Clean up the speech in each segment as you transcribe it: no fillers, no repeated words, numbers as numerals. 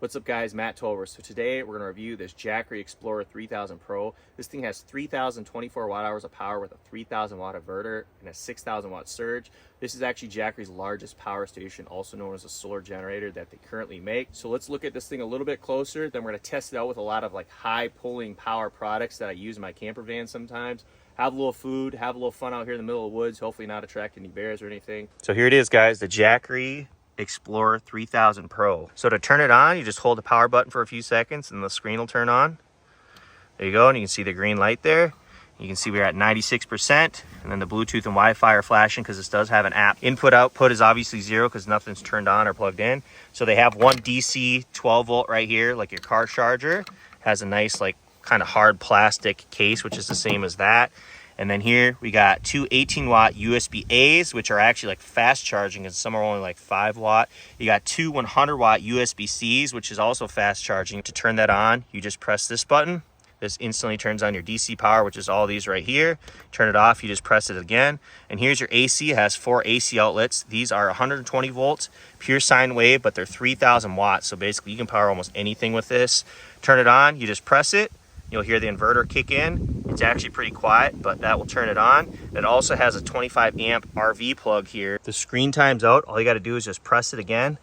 What's up guys, Matt Tolver. So today we're going to review this Jackery Explorer 3000 Pro. This thing has 3,024 watt hours of power with a 3,000 watt inverter and a 6,000 watt surge. This is actually Jackery's largest power station, also known as a solar generator that they currently make. So let's look at this thing a little bit closer. Then we're going to test it out with a lot of like high pulling power products that I use in my camper van sometimes. Have a little food, have a little fun out here in the middle of the woods, hopefully not attract any bears or anything. So here it is guys, the Jackery Explorer 3000 Pro. So to turn it on, you just hold the power button for a few seconds and the screen will turn on. There you go, and you can see the green light there. You can see we're at 96%, and then the Bluetooth and Wi-Fi are flashing because this does have an app. Input output is obviously 0 because nothing's turned on or plugged in. So they have one DC 12 volt right here, like your car charger. Has a nice like kind of hard plastic case, which is the same as that. And then here we got two 18 watt USB A's, which are actually like fast charging, and some are only like 5 watt. You got two 100 watt USB C's, which is also fast charging. To turn that on, you just press this button. This instantly turns on your DC power, which is all these right here. Turn it off, you just press it again. And here's your AC. It has 4 AC outlets. These are 120 volts, pure sine wave, but they're 3,000 watts. So basically you can power almost anything with this. Turn it on, you just press it. You'll hear the inverter kick in. It's actually pretty quiet, but that will turn it on. It also has a 25 amp RV plug here. The screen times out. All you got to do is just press it again.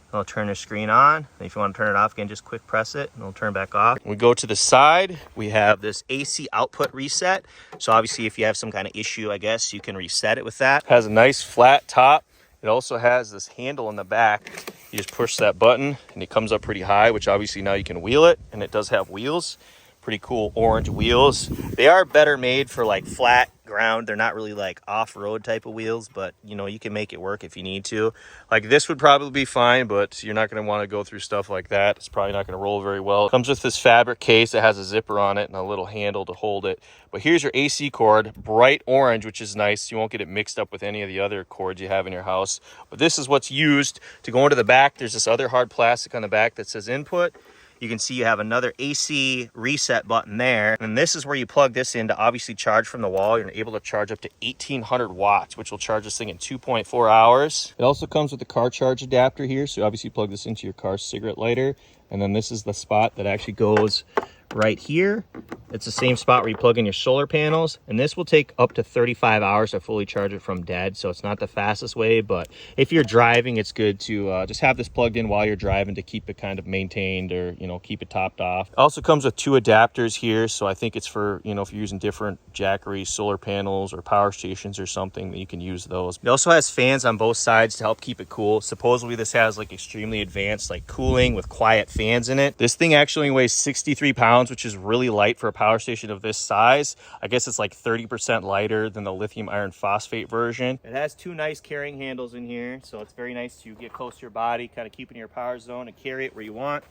It'll turn the screen on. And if you want to turn it off again, just quick press it and it'll turn back off. When we go to the side, we have this AC output reset. So obviously if you have some kind of issue, I guess you can reset it with that. It has a nice flat top. It also has this handle in the back. You just push that button and it comes up pretty high, which obviously now you can wheel it, and it does have wheels. Pretty cool orange wheels. They are better made for like flat ground. They're not really like off-road type of wheels, but you know, you can make it work if you need to. Like this would probably be fine, but you're not going to want to go through stuff like that. It's probably not going to roll very well. It comes with this fabric case that has a zipper on it and a little handle to hold it. But here's your AC cord, bright orange, which is nice. You won't get it mixed up with any of the other cords you have in your house. But this is what's used to go into the back. There's this other hard plastic on the back that says input. You can see you have another AC reset button there. And this is where you plug this in to obviously charge from the wall. You're able to charge up to 1,800 watts, which will charge this thing in 2.4 hours. It also comes with a car charge adapter here. So obviously you plug this into your car's cigarette lighter. And then this is the spot that actually goes right here. It's the same spot where you plug in your solar panels, and this will take up to 35 hours to fully charge it from dead. So it's not the fastest way, but if you're driving, it's good to just have this plugged in while you're driving to keep it kind of maintained, or you know, keep it topped off. It also comes with 2 adapters here, so I think it's for, you know, if you're using different Jackery solar panels or power stations or something, that you can use those. It also has fans on both sides to help keep it cool. Supposedly this has like extremely advanced like cooling with quiet fans in it. This thing actually weighs 63 pounds, which is really light for a power station of this size. I guess it's like 30% lighter than the lithium iron phosphate version. It has 2 nice carrying handles in here, so it's very nice to get close to your body, kind of keep in your power zone and carry it where you want.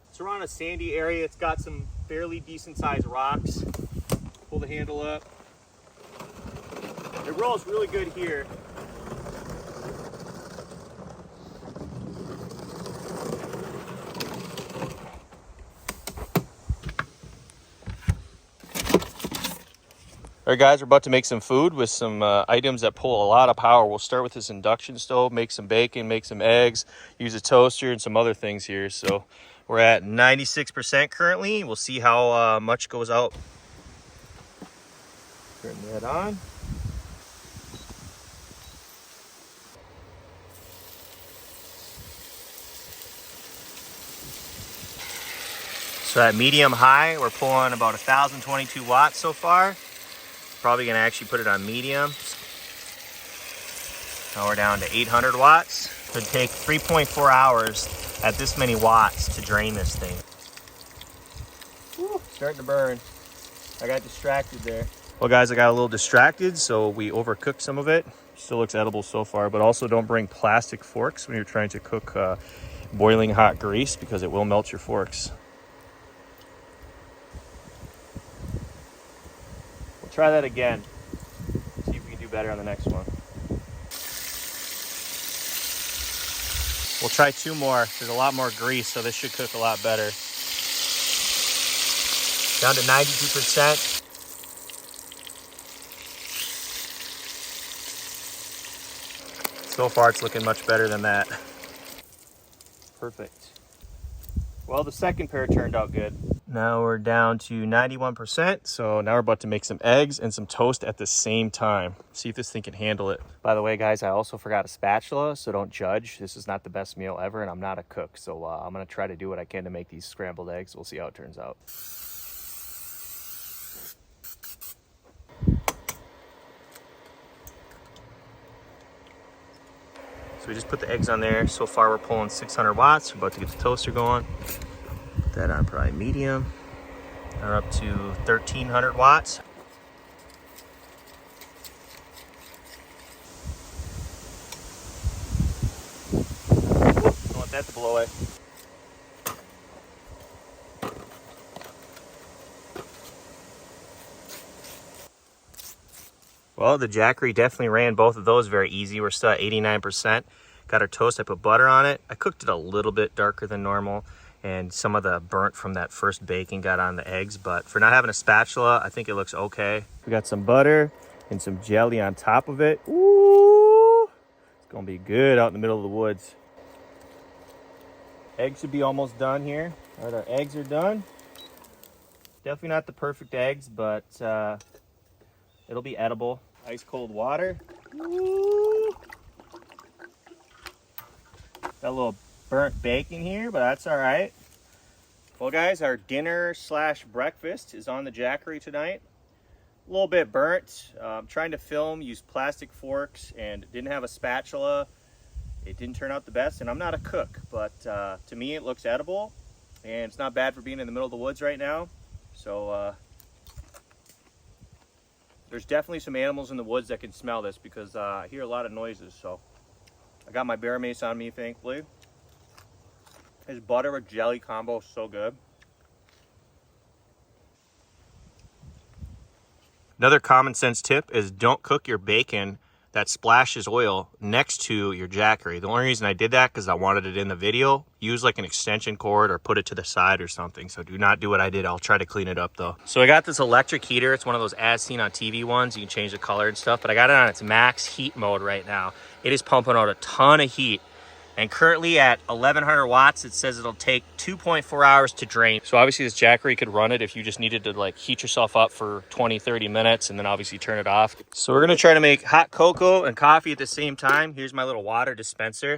It's around a sandy area. It's got some fairly decent sized rocks. Pull the handle up. It rolls really good here. All right guys, we're about to make some food with some items that pull a lot of power. We'll start with this induction stove, make some bacon, make some eggs, use a toaster and some other things here. So we're at 96% currently. We'll see how much goes out. Turn that on. So at medium high, we're pulling about 1,022 watts so far. Probably gonna actually put it on medium. Now we're down to 800 watts. It would take 3.4 hours at this many watts to drain this thing. Woo, starting to burn. I got distracted there. Well guys, I got a little distracted, so we overcooked some of it. Still looks edible so far, but also don't bring plastic forks when you're trying to cook boiling hot grease, because it will melt your forks. Try that again. See if we can do better on the next one. We'll try 2 more. There's a lot more grease, so this should cook a lot better. Down to 92%. So far, it's looking much better than that. perfect. Well, the second pair turned out good. Now we're down to 91%. So now we're about to make some eggs and some toast at the same time. See if this thing can handle it. By the way, guys, I also forgot a spatula, so don't judge. This is not the best meal ever, and I'm not a cook. So I'm gonna try to do what I can to make these scrambled eggs. We'll see how it turns out. So we just put the eggs on there. So far we're pulling 600 watts. We're about to get the toaster going. Put that on probably medium. We're up to 1300 watts. Don't want that to blow away. Well, the Jackery definitely ran both of those very easy. We're still at 89%. Got our toast, I put butter on it. I cooked it a little bit darker than normal, and some of the burnt from that first baking got on the eggs, but for not having a spatula, I think it looks okay. We got some butter and some jelly on top of it. Ooh, it's gonna be good out in the middle of the woods. Eggs should be almost done here. All right, our eggs are done. Definitely not the perfect eggs, but it'll be edible. Ice cold water. Woo. Got a little burnt bacon here, but that's all right. Well, guys, our dinner / breakfast is on the Jackery tonight. A little bit burnt. I'm trying to film, use plastic forks, and didn't have a spatula. It didn't turn out the best, and I'm not a cook, but to me it looks edible, and it's not bad for being in the middle of the woods right now. So there's definitely some animals in the woods that can smell this because I hear a lot of noises. So I got my bear mace on me, thankfully. This butter with jelly combo is so good. Another common sense tip is don't cook your bacon that splashes oil next to your Jackery. The only reason I did that because I wanted it in the video. Use like an extension cord or put it to the side or something. So do not do what I did. I'll try to clean it up though. So I got this electric heater. It's one of those as seen on TV ones. You can change the color and stuff, but I got it on its max heat mode right now. It is pumping out a ton of heat. And currently at 1100 watts, it says it'll take 2.4 hours to drain. So obviously this Jackery could run it if you just needed to like heat yourself up for 20, 30 minutes and then obviously turn it off. So we're gonna try to make hot cocoa and coffee at the same time. Here's my little water dispenser.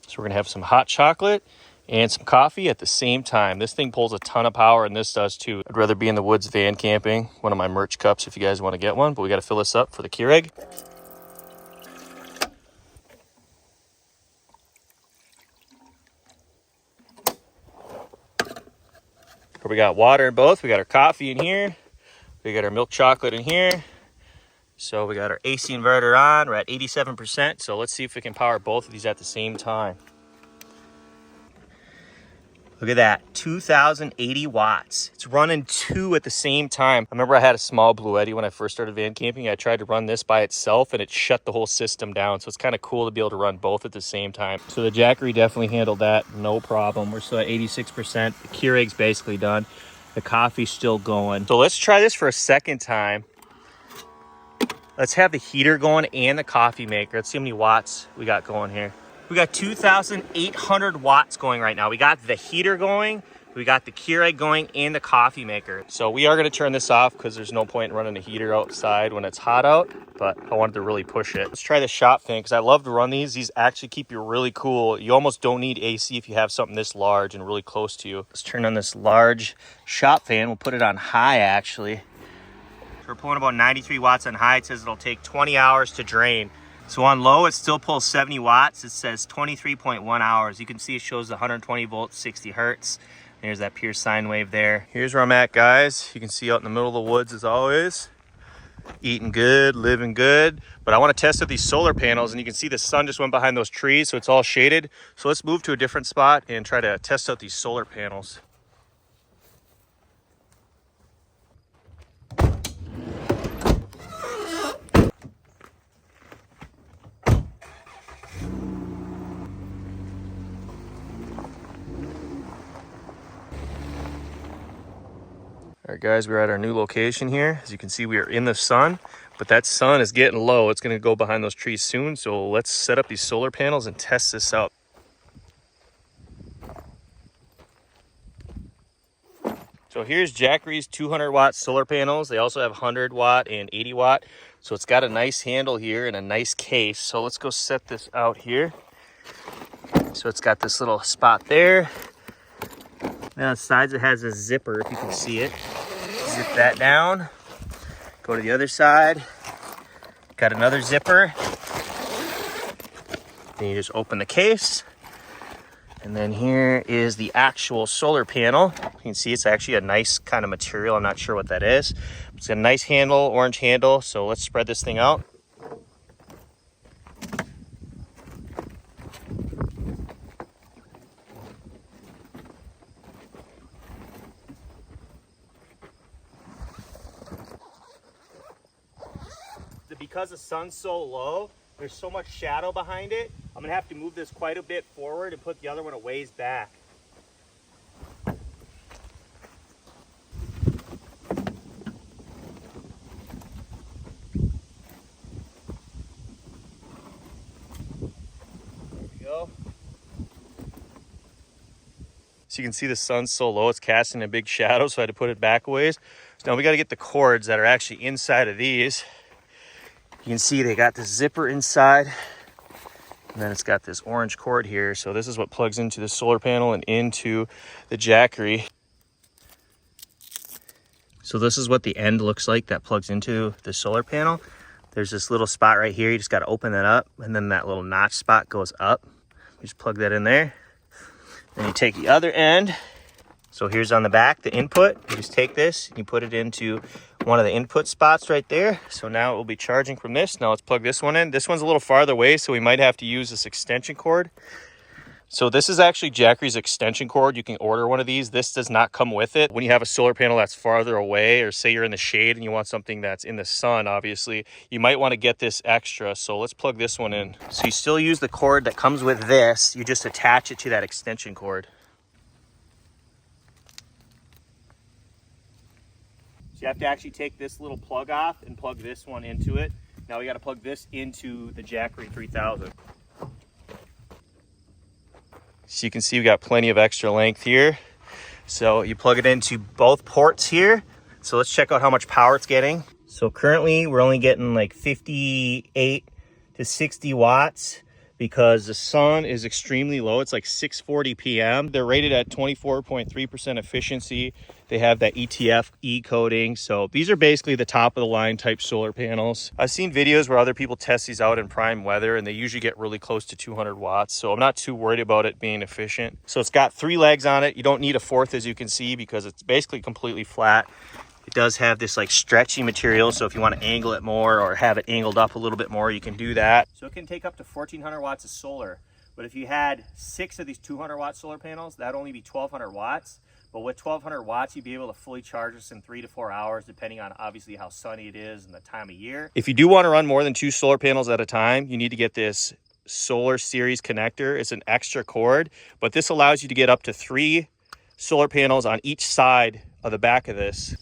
So we're gonna have some hot chocolate and some coffee at the same time. This thing pulls a ton of power, and this does too. I'd rather be in the woods van camping. One of my merch cups if you guys want to get one, but we got to fill this up for the Keurig. We got water in both. We got our coffee in here. We got our milk chocolate in here. So we got our AC inverter on. We're at 87%. So let's see if we can power both of these at the same time. Look at that, 2080 watts. It's running two at the same time. I remember I had a small Blue Eddy when I first started van camping. I tried to run this by itself and it shut the whole system down. So it's kind of cool to be able to run both at the same time. So the Jackery definitely handled that, no problem. We're still at 86%. The Keurig's basically done. The coffee's still going. So let's try this for a second time. Let's have the heater going and the coffee maker. Let's see how many watts we got going here. We got 2,800 watts going right now. We got the heater going, we got the Keurig going, and the coffee maker. So we are gonna turn this off because there's no point in running the heater outside when it's hot out, but I wanted to really push it. Let's try the shop fan because I love to run these. These actually keep you really cool. You almost don't need AC if you have something this large and really close to you. Let's turn on this large shop fan. We'll put it on high actually. We're pulling about 93 watts on high. It says it'll take 20 hours to drain. So on low, it still pulls 70 watts. It says 23.1 hours. You can see it shows 120 volts, 60 hertz. There's that pure sine wave there. Here's where I'm at, guys. You can see out in the middle of the woods as always. Eating good, living good. But I want to test out these solar panels, and you can see the sun just went behind those trees, so it's all shaded. So let's move to a different spot and try to test out these solar panels. All right, guys, we're at our new location here. As you can see, we are in the sun, but that sun is getting low. It's going to go behind those trees soon. So let's set up these solar panels and test this out. So here's Jackery's 200 watt solar panels. They also have 100 watt and 80 watt. So it's got a nice handle here and a nice case. So let's go set this out here. So it's got this little spot there. Now the sides, it has a zipper, if you can see it. Zip that down. Go to the other side. Got another zipper. Then you just open the case. And then here is the actual solar panel. You can see it's actually a nice kind of material. I'm not sure what that is. It's got a nice handle, orange handle. So let's spread this thing out. Because the sun's so low, there's so much shadow behind it, I'm gonna have to move this quite a bit forward and put the other one a ways back. There we go. So you can see the sun's so low, it's casting a big shadow, so I had to put it back a ways. So now we gotta get the cords that are actually inside of these. You can see they got this zipper inside, and then it's got this orange cord here. So this is what plugs into the solar panel and into the Jackery. So this is what the end looks like that plugs into the solar panel. There's this little spot right here. You just got to open that up, and then that little notch spot goes up. You just plug that in there. Then you take the other end. So here's on the back, the input. You just take this, you put it into one of the input spots right there. So now it will be charging from this. Now let's plug this one in. This one's a little farther away, so we might have to use this extension cord. So this is actually Jackery's extension cord. You can order one of these. This does not come with it. When you have a solar panel that's farther away, or say you're in the shade and you want something that's in the sun, obviously, you might want to get this extra. So let's plug this one in. So you still use the cord that comes with this. You just attach it to that extension cord. So you have to actually take this little plug off and plug this one into it. Now we got to plug this into the Jackery 3000. So you can see we got plenty of extra length here. So you plug it into both ports here. So let's check out how much power it's getting. So currently we're only getting like 58 to 60 watts because the sun is extremely low. It's like 6:40 p.m. They're rated at 24.3% efficiency. They have that ETF E coating. So these are basically the top of the line type solar panels. I've seen videos where other people test these out in prime weather and they usually get really close to 200 watts. So I'm not too worried about it being efficient. So it's got 3 legs on it. You don't need a 4th, as you can see, because it's basically completely flat. It does have this like stretchy material, so if you want to angle it more or have it angled up a little bit more, you can do that. So it can take up to 1,400 watts of solar. But if you had 6 of these 200 watt solar panels, that'd only be 1,200 watts. But with 1,200 watts, you'd be able to fully charge this in 3 to 4 hours, depending on obviously how sunny it is and the time of year. If you do want to run more than 2 solar panels at a time, you need to get this Solar Series connector. It's an extra cord, but this allows you to get up to 3 solar panels on each side of the back of this.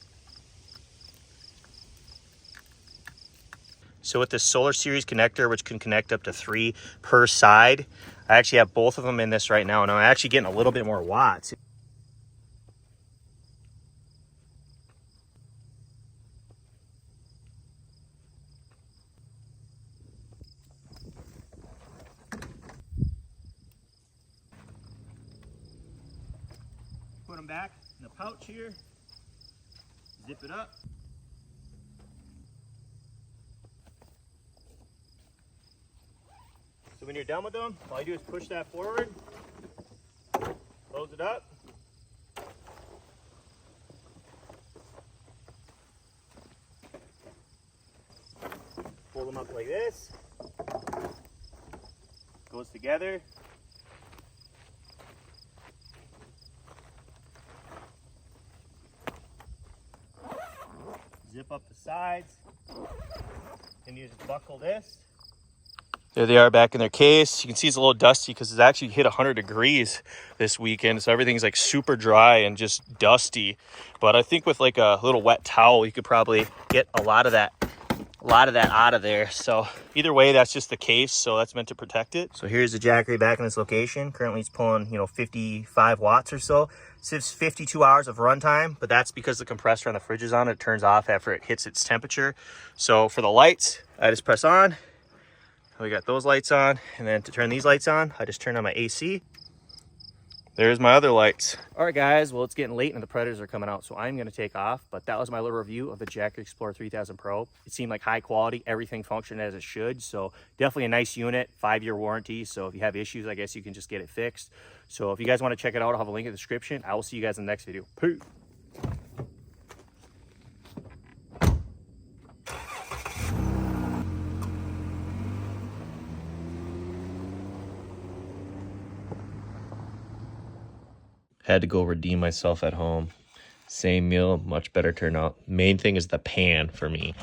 So with this Solar Series connector, which can connect up to 3 per side, I actually have both of them in this right now, and I'm actually getting a little bit more watts. Put them back in the pouch here, zip it up. So when you're done with them, all you do is push that forward, close it up. Pull them up like this. Goes together. Zip up the sides. Then you just buckle this. There they are back in their case. You can see it's a little dusty because it's actually hit 100 degrees this weekend. So everything's like super dry and just dusty. But I think with like a little wet towel, you could probably get a lot of that out of there. So either way, that's just the case. So that's meant to protect it. So here's the Jackery back in this location. Currently it's pulling, 55 watts or so. It says 52 hours of runtime, but that's because the compressor on the fridge is on. It turns off after it hits its temperature. So for the lights, I just press on. We got those lights on, and then to turn these lights on, I just turn on my AC. There's my other lights. All right, guys, well, it's getting late and the predators are coming out, so I'm going to take off. But that was my little review of the Jackery Explorer 3000 Pro. It seemed like high quality, everything functioned as it should. So definitely a nice unit, 5-year warranty. So if you have issues, I guess you can just get it fixed. So if you guys want to check it out, I'll have a link in the description. I will see you guys in the next video. Peace. Had to go redeem myself at home. Same meal, much better turnout. Main thing is the pan for me.